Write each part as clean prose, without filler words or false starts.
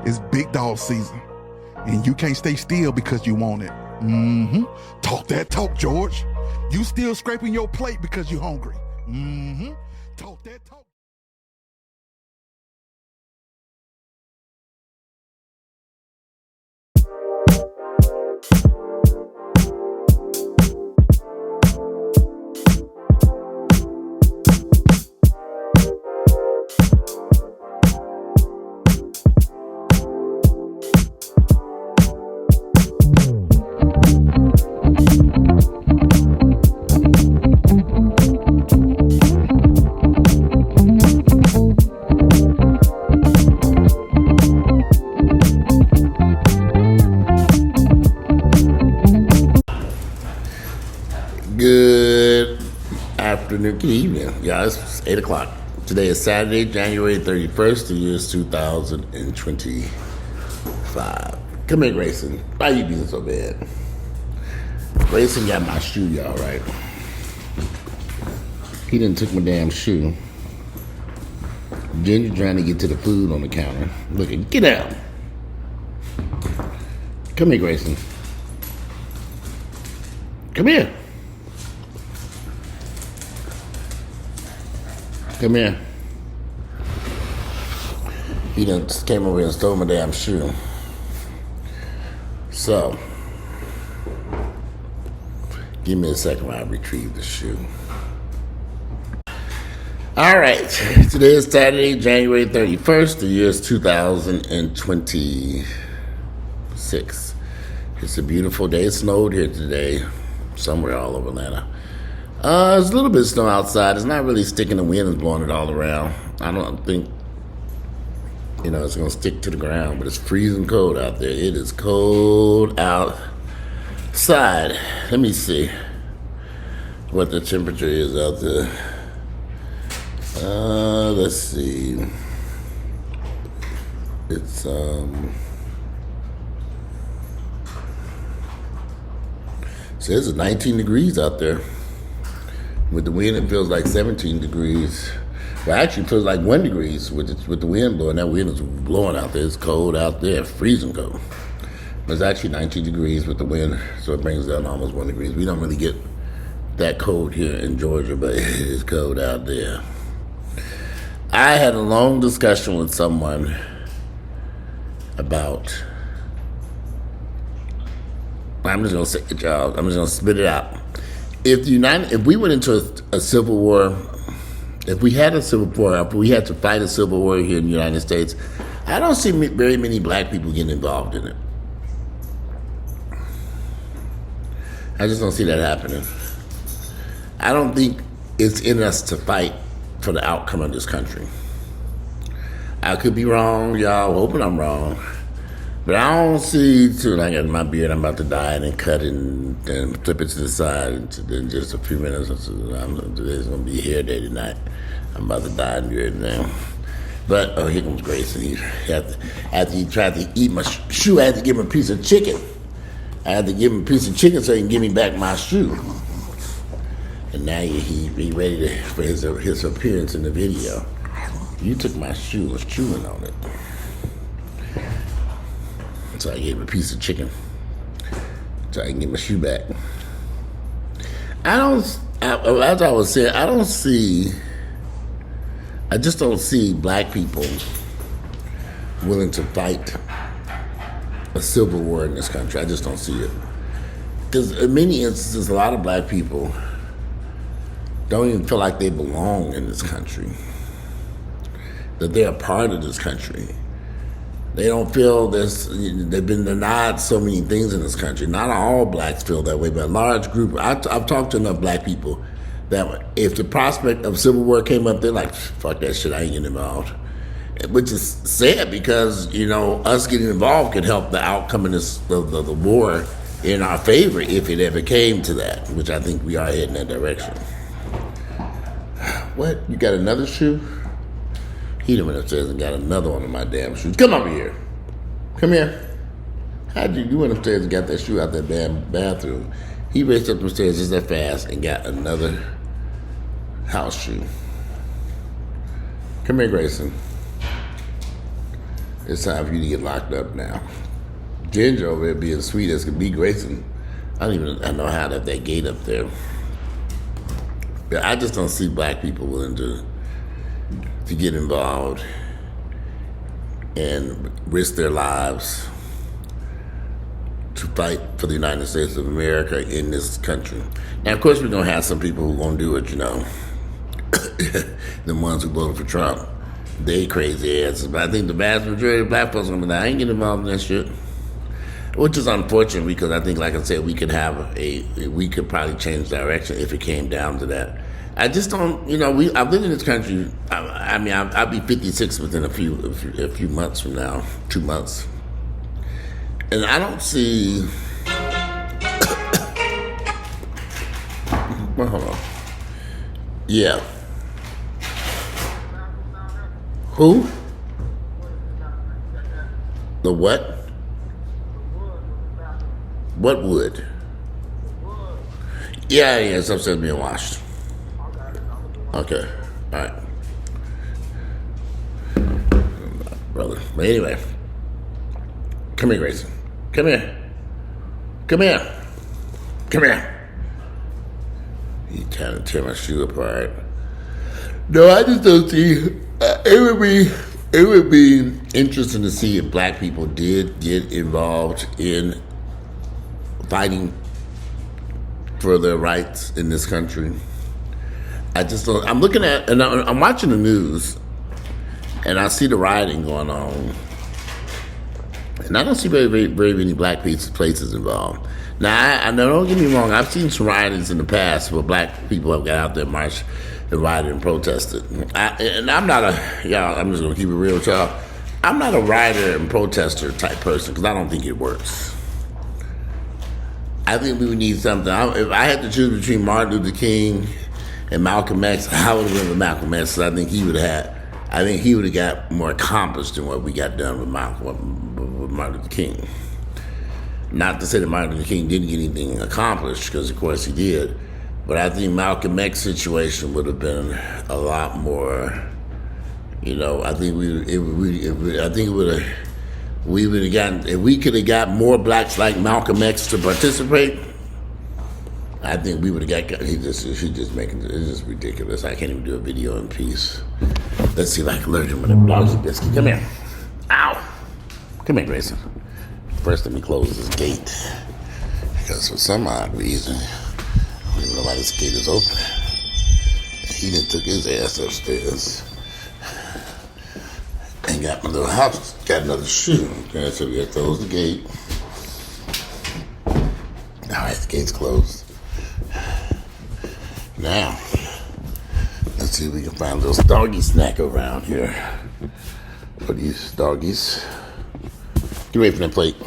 It's big dog season, and you can't stay still because you want it. Talk that talk, George. You still scraping your plate because you hungry. Talk that talk. Good afternoon, good evening. Yeah, it's 8 o'clock. Today is Saturday, January 31st, the year is 2025. Come here, Grayson. Why you being so bad? Grayson got my shoe, y'all, right? He done took my damn shoe. Ginger trying to get to the food on the counter. Looking, get out. Come here, Grayson. Come here. Come here. He done came over here and stole my damn shoe. So, give me a second while I retrieve the shoe. All right. Today is Saturday, January 31st. The year is 2026. It's a beautiful day. It snowed here today, somewhere all over Atlanta. There's a little bit of snow outside. It's not really sticking. The wind is blowing it all around. I don't think, it's going to stick to the ground, but it's freezing cold out there. It is cold outside. Let me see what the temperature is out there. Let's see. It's, says it's 19 degrees out there. With the wind, it feels like 17 degrees. Well, actually, it feels like 1 degree with the wind blowing. That wind is blowing out there. It's cold out there, freezing cold. But it's actually 19 degrees with the wind, so it brings down almost 1 degree. We don't really get that cold here in Georgia, but it is cold out there. I had a long discussion with someone about. I'm just gonna say it, y'all. I'm just gonna spit it out. If we went into a civil war, if we had a civil war, if we had to fight a civil war here in the United States, I don't see very many black people getting involved in it. I just don't see that happening. I don't think it's in us to fight for the outcome of this country. I could be wrong, y'all. Hoping I'm wrong. But I don't see, too, I got my beard, I'm about to die, and then cut it and flip it to the side. And then just a few minutes, today's going to be hair day tonight. I'm about to die and do everything. But, here comes Grayson. After he tried to eat my shoe, I had to give him a piece of chicken. I had to give him a piece of chicken so he can give me back my shoe. And now he ready for his appearance in the video. You took my shoe, was chewing on it. So I gave him a piece of chicken so I can get my shoe back. As I was saying, I just don't see black people willing to fight a civil war in this country. I just don't see it. Because in many instances, a lot of black people don't even feel like they belong in this country, that they're a part of this country. They don't feel they've been denied so many things in this country. Not all blacks feel that way, but a large group. I've talked to enough black people that if the prospect of civil war came up, they're like, fuck that shit, I ain't getting involved. Which is sad because, us getting involved could help the outcome of the war in our favor if it ever came to that, which I think we are heading that direction. What? You got another shoe? He done went upstairs and got another one of my damn shoes. Come over here. Come here. You went upstairs and got that shoe out that damn bathroom. He raced up the stairs just that fast and got another house shoe. Come here, Grayson. It's time for you to get locked up now. Ginger over there being sweet as could be, Grayson. I know how to have that gate up there. But I just don't see black people willing to get involved and risk their lives to fight for the United States of America in this country. Now, of course, we're going to have some people who are going to do it, the ones who voted for Trump. They crazy asses. But I think the vast majority of black folks are going to be like, I ain't getting involved in that shit. Which is unfortunate because I think, like I said, we could probably change direction if it came down to that. I just don't, I've lived in this country. I'll be 56 within a few months from now, 2 months. And I don't see. Well, hold on. Yeah. Who? The what? What wood? Yeah, it's upstairs being washed. Okay, all right. Brother. But anyway, come here, Grayson. Come here. Come here. Come here. He trying to tear my shoe apart. No, I just don't see. It would be interesting to see if black people did get involved in fighting for their rights in this country. I just don't. I'm looking at, and I'm watching the news, and I see the rioting going on, and I don't see very many black places involved. Now, I know, don't get me wrong. I've seen some riotings in the past where black people have got out there, marched, and rioted and protested. And I'm not I'm just gonna keep it real with y'all. I'm not a rioter and protester type person because I don't think it works. I think we would need something. If I had to choose between Martin Luther King and Malcolm X, I would have went with Malcolm X. I think he would have got more accomplished than what we got done with Martin Luther King. Not to say that Martin Luther King didn't get anything accomplished, because of course he did. But I think Malcolm X's situation would have been a lot more. I think we would have gotten, if we could have got more blacks like Malcolm X to participate, I think we would have got. It's just ridiculous. I can't even do a video in peace. Let's see if I can learn him with a doggy biscuit. Come here. Ow. Come here, Grayson. First, let me close this gate, because for some odd reason, I don't even know why this gate is open. He done took his ass upstairs and got my little house, got another shoe. Okay, so we gotta close the gate. All right, the gate's closed. Now, let's see if we can find a little doggy snack around here for these doggies. Get away from that plate.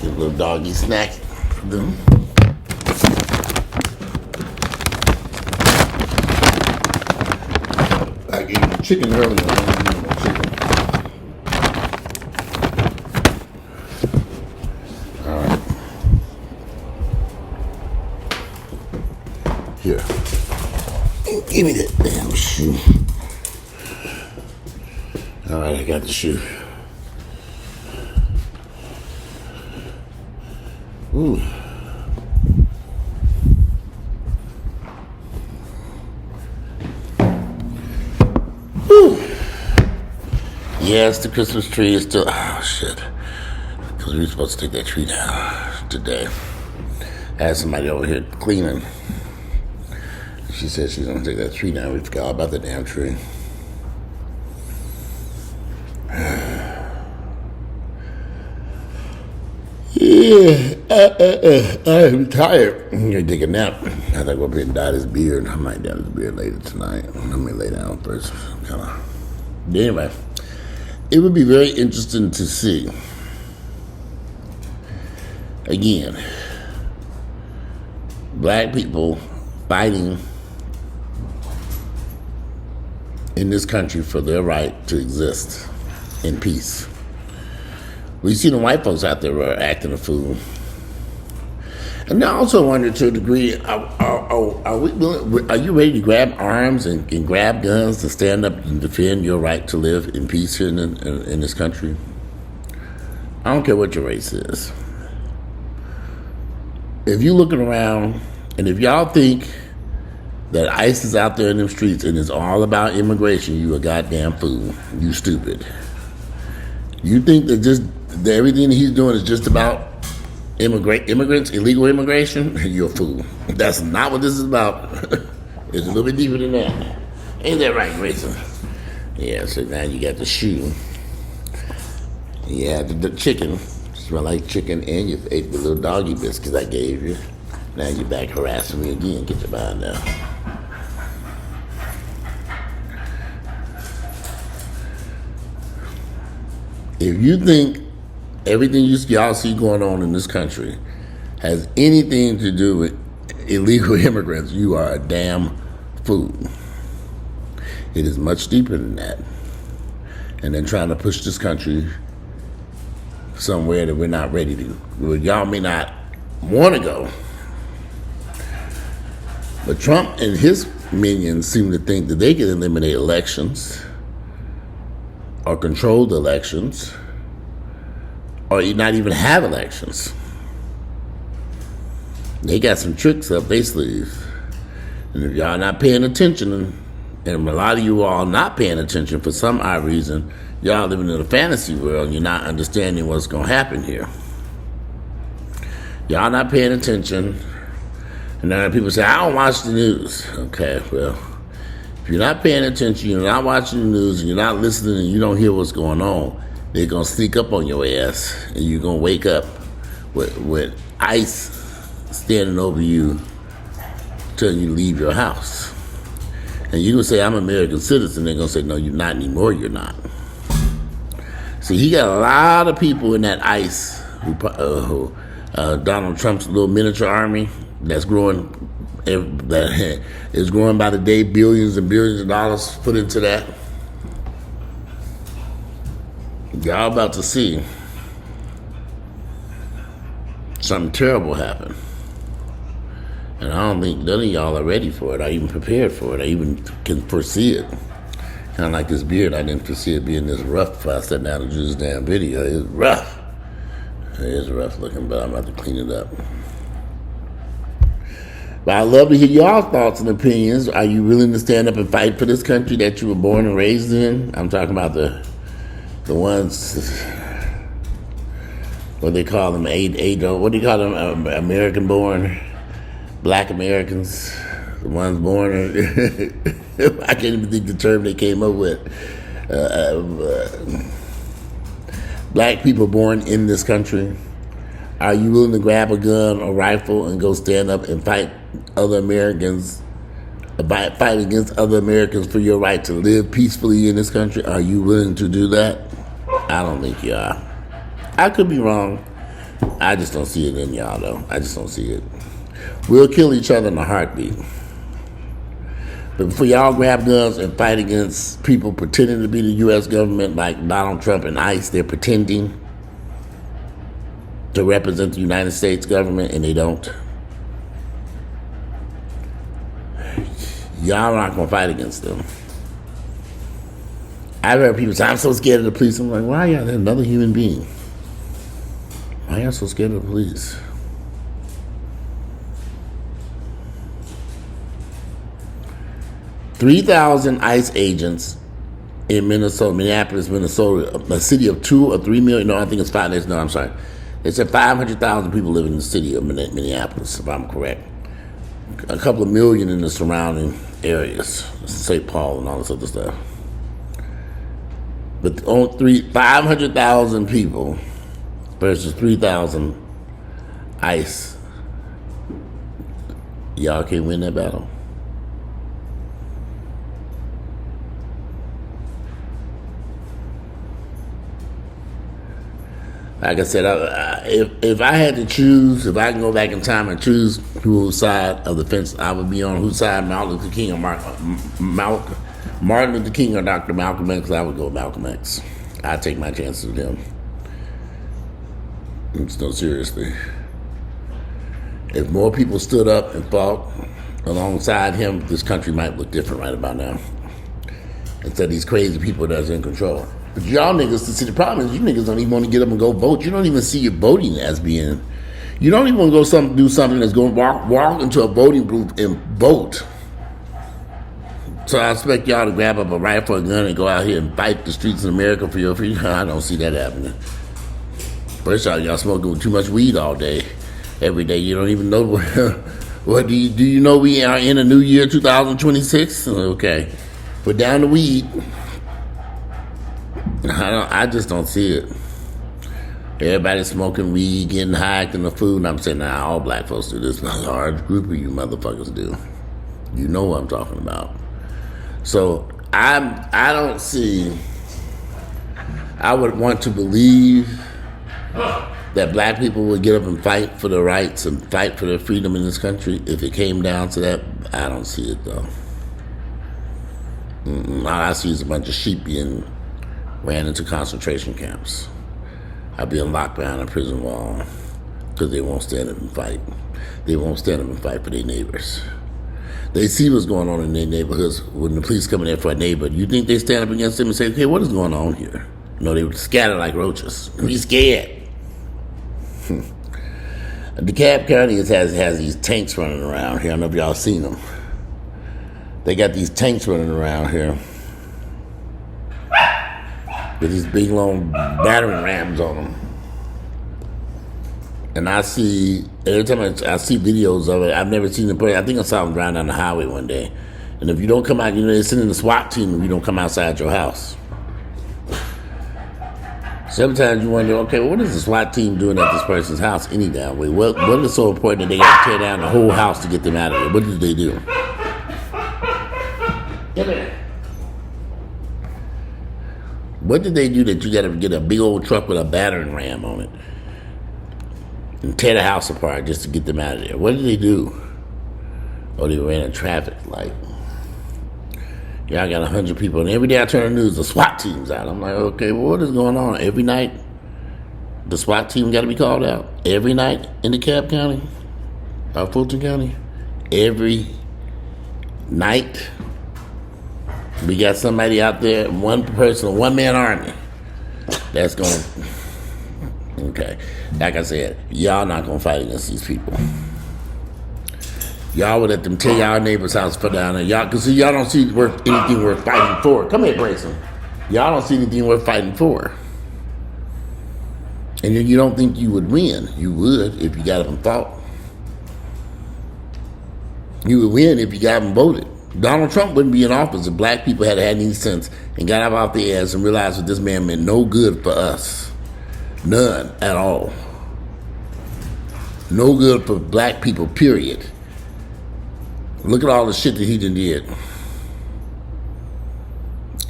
Get a little doggy snack for them. I gave you chicken earlier. I don't need more chicken. All right. Here. Give me that damn shoe. All right, I got the shoe. Ooh. Yes, the Christmas tree is still. Oh, shit. Because we were supposed to take that tree down today. I had somebody over here cleaning. She said she's going to take that tree down. We forgot all about the damn tree. Yeah, I'm tired. I'm going to take a nap. I think I'll go up here and dye this beard. I might dye this beard later tonight. Let me lay down first. Anyway, it would be very interesting to see, again, black people fighting in this country for their right to exist in peace. We see the white folks out there are acting a fool. And I also wonder, to a degree, are you ready to grab arms and grab guns to stand up and defend your right to live in peace here in this country? I don't care what your race is. If you're looking around, and if y'all think that ICE is out there in them streets and it's all about immigration, you a goddamn fool. You stupid. You think that everything that he's doing is just about immigrants, illegal immigration? You're a fool. That's not what this is about. It's a little bit deeper than that. Ain't that right, Grayson? Yeah, so now you got the shoe. Yeah, the chicken. Smell like chicken, and you ate the little doggy biscuits I gave you. Now you're back harassing me again. Get your mind now. If you think everything y'all see going on in this country has anything to do with illegal immigrants, you are a damn fool. It is much deeper than that. And then trying to push this country somewhere that we're not ready to. Well, y'all may not want to go. But Trump and his minions seem to think that they can eliminate elections or control the elections or not even have elections. They got some tricks up their sleeves. And if y'all not paying attention, and a lot of you all not paying attention for some odd reason, y'all living in a fantasy world and you're not understanding what's going to happen here. Y'all not paying attention. And then people say, I don't watch the news. Okay, well, if you're not paying attention, you're not watching the news, and you're not listening, and you don't hear what's going on, they're going to sneak up on your ass, and you're going to wake up with ICE standing over you, telling you to leave your house. And you're going to say, I'm an American citizen. They're going to say, no, you're not anymore, you're not. See, he got a lot of people in that ICE, Donald Trump's little miniature army, that's growing, that is growing by the day, billions and billions of dollars put into that. Y'all about to see something terrible happen. And I don't think none of y'all are ready for it. I even prepared for it. I even can foresee it. Kind of like this beard, I didn't foresee it being this rough before I sat down to do this damn video. It's rough. It is rough looking, but I'm about to clean it up. But I'd love to hear y'all thoughts and opinions. Are you willing to stand up and fight for this country that you were born and raised in? I'm talking about the ones, what they call them, what do you call them, American-born, black Americans, the ones born, I can't even think the term they came up with. Black people born in this country. Are you willing to grab a gun or rifle and go stand up and fight other Americans, fight against other Americans for your right to live peacefully in this country? Are you willing to do that? I don't think you are. I could be wrong. I just don't see it in y'all, though. I just don't see it. We'll kill each other in a heartbeat. But before y'all grab guns and fight against people pretending to be the U.S. government like Donald Trump and ICE, they're pretending to represent the United States government, and they don't. Y'all not going to fight against them. I've heard people say, I'm so scared of the police. I'm like, why are y'all another human being? Why are y'all so scared of the police? $3,000 ICE agents in Minneapolis, Minnesota, a city of 2 or 3 million. No, I think it's 5. No, I'm sorry. They said 500,000 people live in the city of Minneapolis, if I'm correct. A couple of million in the surrounding areas, St. Paul and all this other stuff. But only 500,000 people versus 3,000 ICE. Y'all can't win that battle. Like I said, if I had to choose, if I can go back in time and choose whose side of the fence I would be on, whose side, Martin Luther King or Martin Luther King or Dr. Malcolm X, I would go with Malcolm X. I'd take my chances with him. No, seriously. If more people stood up and fought alongside him, this country might look different right about now. Instead of these crazy people that's in control. But y'all niggas, see, the problem is you niggas don't even want to get up and go vote. You don't even see your voting as being. You don't even want to go do something that's going to walk into a voting booth and vote. So I expect y'all to grab up a rifle or gun and go out here and fight the streets of America for your freedom. I don't see that happening. First of all, y'all smoking too much weed all day, every day. You don't even know what do you know we are in a new year, 2026? Okay. Put down the weed. I just don't see it. Everybody smoking weed, getting high, acting the food, and I'm saying, nah, all black folks do this. A large group of you motherfuckers do. You know what I'm talking about. So I don't see. I would want to believe that black people would get up and fight for their rights and fight for their freedom in this country. If it came down to that, I don't see it though. All I see is a bunch of sheep being ran into concentration camps. Are being locked behind a prison wall because they won't stand up and fight. They won't stand up and fight for their neighbors. They see what's going on in their neighborhoods when the police come in there for a neighbor. You think they stand up against them and say, okay, what is going on here? No, they would scatter like roaches. Be scared. DeKalb County has these tanks running around here. I don't know if y'all seen them. They got these tanks running around here with these big long battering rams on them. And I see, every time I see videos of it, I've never seen them play. I think I saw them driving down the highway one day. And if you don't come out, they're sending the SWAT team if you don't come outside your house. Sometimes you wonder, okay, well, what is the SWAT team doing at this person's house any damn way? What is so important that they got to tear down the whole house to get them out of there? What did they do? Come here. What did they do that you got to get a big old truck with a battering ram on it and tear the house apart just to get them out of there? What did they do? Oh, they ran a traffic light. Y'all got 100 people, and every day I turn on the news, the SWAT team's out. I'm like, okay, well, what is going on? Every night, the SWAT team got to be called out. Every night in DeKalb County, or Fulton County, every night, we got somebody out there, one person, a one-man army, that's going to, okay. Like I said, y'all not going to fight against these people. Y'all would let them tear y'all neighbor's house for down there. Y'all, because y'all don't see anything worth fighting for. Come here, Grayson. Y'all don't see anything worth fighting for. And then you don't think you would win. You would if you got up and fought. You would win if you got up and voted. Donald Trump wouldn't be in office if black people had any sense and got up off their ass and realized that this man meant no good for us. None at all. No good for black people, period. Look at all the shit that he done did.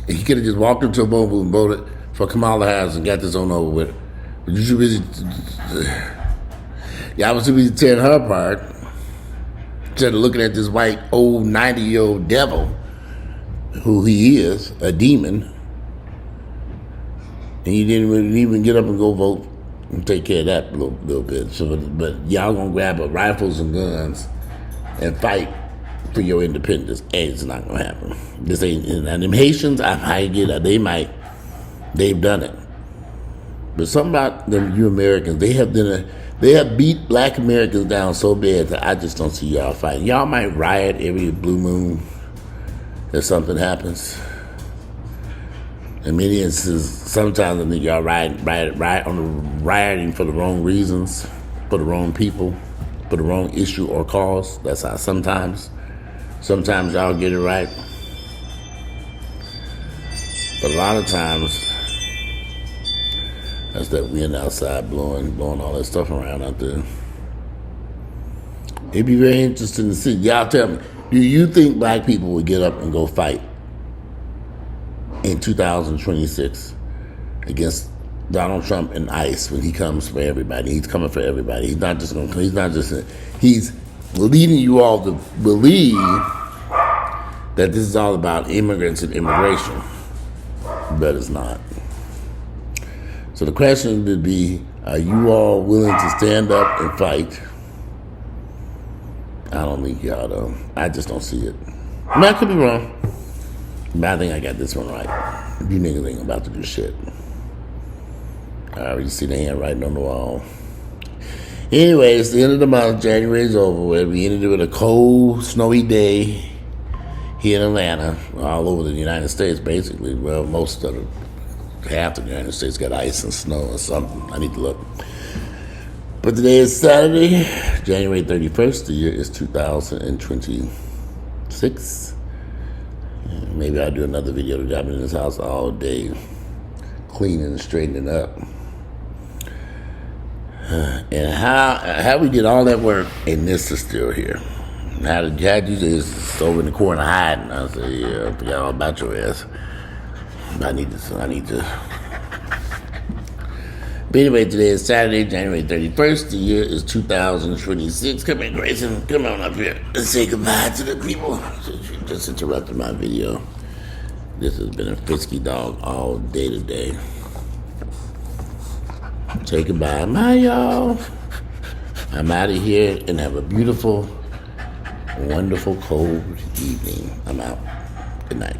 He could have just walked into a vote booth and voted for Kamala Harris and got this on over with. But you should be, y'all was too busy tearing her apart instead of looking at this white, old, 90-year-old devil, who he is, a demon, and you didn't even get up and go vote and take care of that little bit. So, but y'all gonna grab up rifles and guns and fight for your independence, and it's not gonna happen. This ain't, and them Haitians, I get it, they've done it. But something about them, you Americans, they have beat black Americans down so bad that I just don't see y'all fighting. Y'all might riot every blue moon if something happens. In many instances, sometimes I think y'all rioting for the wrong reasons, for the wrong people, for the wrong issue or cause. That's how sometimes y'all get it right. But a lot of times, that's that wind outside blowing all that stuff around out there. It'd be very interesting to see. Y'all tell me, do you think black people would get up and go fight in 2026 against Donald Trump and ICE when he comes for everybody? He's coming for everybody. He's not just he's leading you all to believe that this is all about immigrants and immigration, but it's not. So the question would be, are you all willing to stand up and fight I don't think y'all though. I just don't see it. I mean, I could be wrong, but I think I got this one right. You niggas ain't about to do shit. I already see the handwriting on the wall. Anyway, it's the end of the month. January is over with. We ended it with a cold, snowy day here in Atlanta, all over the United States, basically. Well, half of the United States got ice and snow or something. I need to look. But today is Saturday, January 31st. The year is 2026. Maybe I'll do another video to I've been in this house all day, cleaning and straightening up. And how we did all that work and this is still here. How you just over in the corner hiding. I said, yeah, I forgot all about your ass. I need to. But anyway, today is Saturday, January 31st. The year is 2026. Come here, Grayson. Come on up here. Let's say goodbye to the people. Just interrupted my video. This has been a frisky dog all day today. Say goodbye. Bye, y'all. I'm out of here and have a beautiful, wonderful, cold evening. I'm out. Good night.